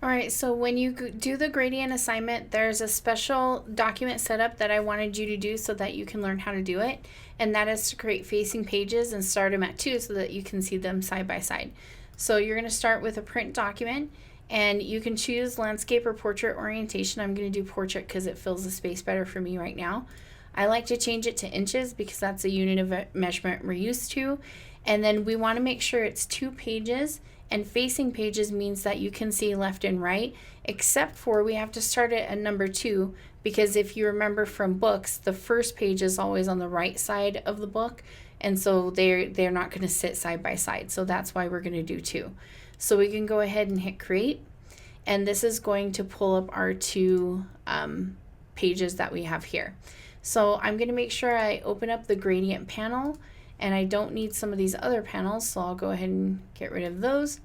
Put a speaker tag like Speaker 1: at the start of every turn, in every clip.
Speaker 1: All right, so when you do the gradient assignment, there's a special document setup that I wanted you to do so that you can learn how to do it. And that is to create facing pages and start them at 2 so that you can see them side by side. So you're going to start with a print document, and you can choose landscape or portrait orientation. I'm going to do portrait because it fills the space better for me right now. I like to change it to inches because that's a unit of measurement we're used to. And then we want to make sure it's 2 pages, and facing pages means that you can see left and right, except for we have to start it at number 2, because if you remember from books, the first page is always on the right side of the book, and so they're not going to sit side by side. So that's why we're going to do 2. So we can go ahead and hit create, and this is going to pull up our 2 pages that we have here. So I'm going to make sure I open up the gradient panel, and I don't need some of these other panels, so I'll go ahead and get rid of those.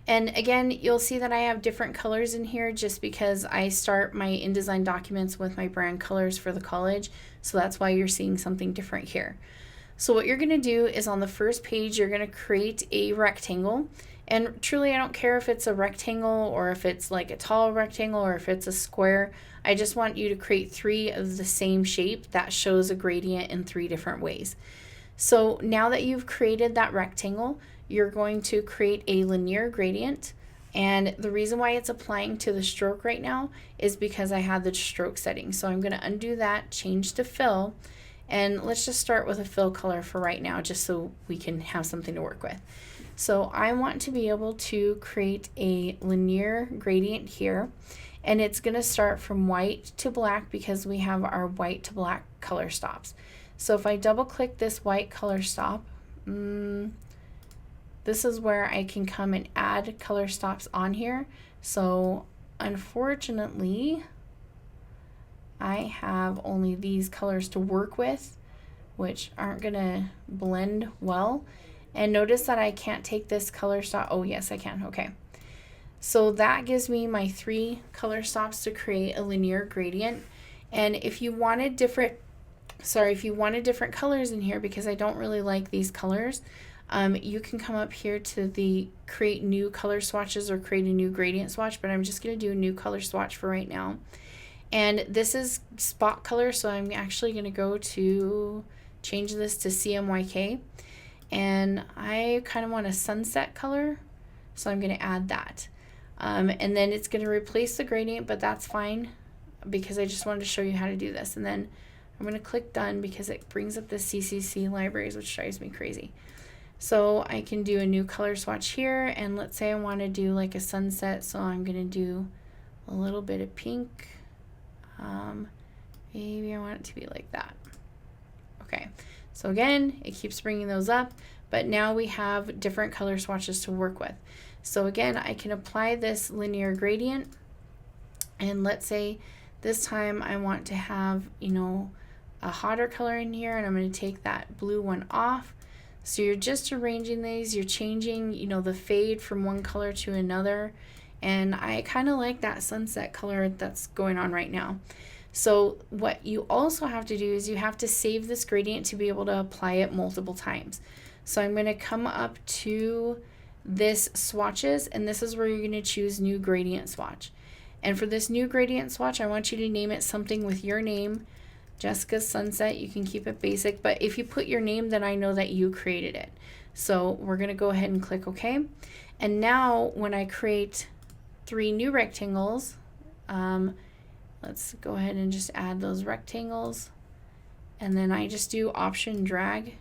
Speaker 1: And again, you'll see that I have different colors in here just because I start my InDesign documents with my brand colors for the college, so that's why you're seeing something different here. So what you're going to do is on the first page, you're going to create a rectangle. And truly, I don't care if it's a rectangle or if it's like a tall rectangle or if it's a square. I just want you to create 3 of the same shape that shows a gradient in 3 different ways. So now that you've created that rectangle, you're going to create a linear gradient. And the reason why it's applying to the stroke right now is because I had the stroke setting. So I'm going to undo that, change to fill, and let's just start with a fill color for right now just so we can have something to work with. So I want to be able to create a linear gradient here, and it's going to start from white to black because we have our white to black color stops. So if I double click this white color stop, this is where I can come and add color stops on here. So unfortunately, I have only these colors to work with, which aren't going to blend well. And notice that I can't take this color stop. Oh, yes, I can. Okay. So that gives me my 3 color stops to create a linear gradient. And if you wanted different colors in here, because I don't really like these colors, you can come up here to the create new color swatches or create a new gradient swatch, but I'm just going to do a new color swatch for right now. And this is spot color, so I'm actually going to go to change this to CMYK. And I kind of want a sunset color, so I'm going to add that. And then it's going to replace the gradient, but that's fine because I just wanted to show you how to do this. And then I'm going to click done because it brings up the CCC libraries, which drives me crazy. So I can do a new color swatch here, and let's say I want to do like a sunset, so I'm going to do a little bit of pink. Maybe I want it to be like that. Okay, so again, it keeps bringing those up, but now we have different color swatches to work with. So again, I can apply this linear gradient, and let's say this time I want to have, a hotter color in here, and I'm going to take that blue one off. So you're just arranging these, you're changing, the fade from one color to another, and I kind of like that sunset color that's going on right now. So what you also have to do is you have to save this gradient to be able to apply it multiple times. So I'm going to come up to this swatches, and this is where you're going to choose new gradient swatch. And for this new gradient swatch, I want you to name it something with your name. Jessica's Sunset, you can keep it basic, but if you put your name, then I know that you created it. So we're going to go ahead and click OK. And now when I create 3 new rectangles, let's go ahead and just add those rectangles. And then I just do option drag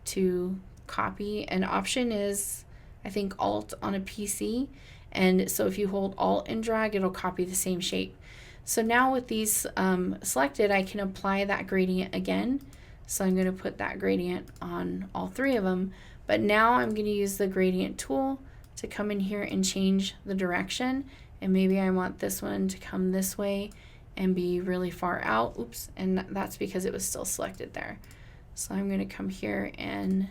Speaker 1: to copy. And option is, I think, Alt on a PC. And so if you hold Alt and drag, it'll copy the same shape. So now with these selected, I can apply that gradient again. So I'm going to put that gradient on all 3 of them. But now I'm going to use the gradient tool to come in here and change the direction. And maybe I want this one to come this way and be really far out. Oops, and that's because it was still selected there. So I'm going to come here and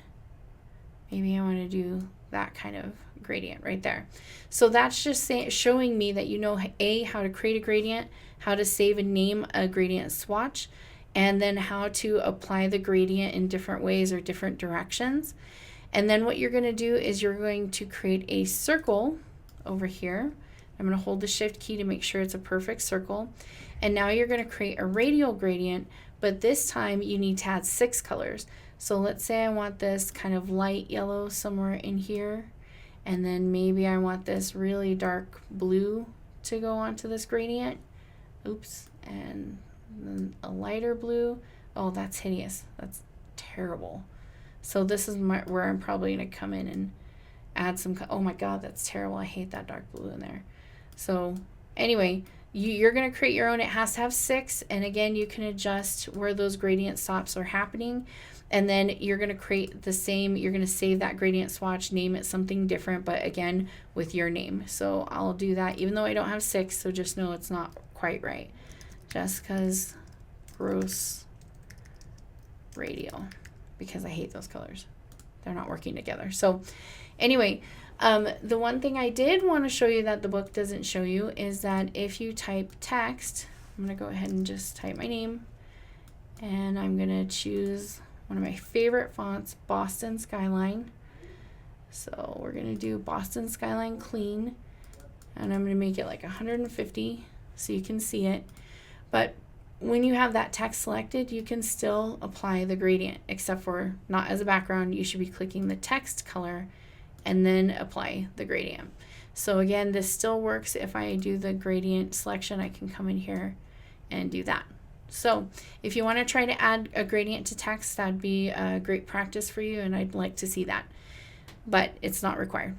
Speaker 1: maybe I want to do that kind of gradient right there. So that's just showing me that you know how to create a gradient, how to save and name a gradient swatch, and then how to apply the gradient in different ways or different directions. And then what you're going to do is you're going to create a circle over here. I'm going to hold the shift key to make sure it's a perfect circle. And now you're going to create a radial gradient, but this time you need to add 6 colors. So let's say I want this kind of light yellow somewhere in here, and then maybe I want this really dark blue to go onto this gradient. Oops, and then a lighter blue. Oh, that's hideous. That's terrible. So this is where I'm probably going to come in and add some, oh my God, that's terrible. I hate that dark blue in there. So anyway, you're going to create your own. It has to have 6. And again, you can adjust where those gradient stops are happening. And then you're going to create the same, you're going to save that gradient swatch, name it something different, but again, with your name. So I'll do that even though I don't have 6. So just know it's not quite right. Jessica's gross radial, because I hate those colors. They're not working together. So anyway, the one thing I did want to show you that the book doesn't show you is that if you type text, I'm going to go ahead and just type my name, and I'm going to choose one of my favorite fonts, Boston Skyline. So we're going to do Boston Skyline Clean, and I'm going to make it like 150 so you can see it. But when you have that text selected, you can still apply the gradient, except for not as a background. You should be clicking the text color and then apply the gradient. So again, this still works. If I do the gradient selection, I can come in here and do that. So if you want to try to add a gradient to text, that'd be a great practice for you, and I'd like to see that, but it's not required.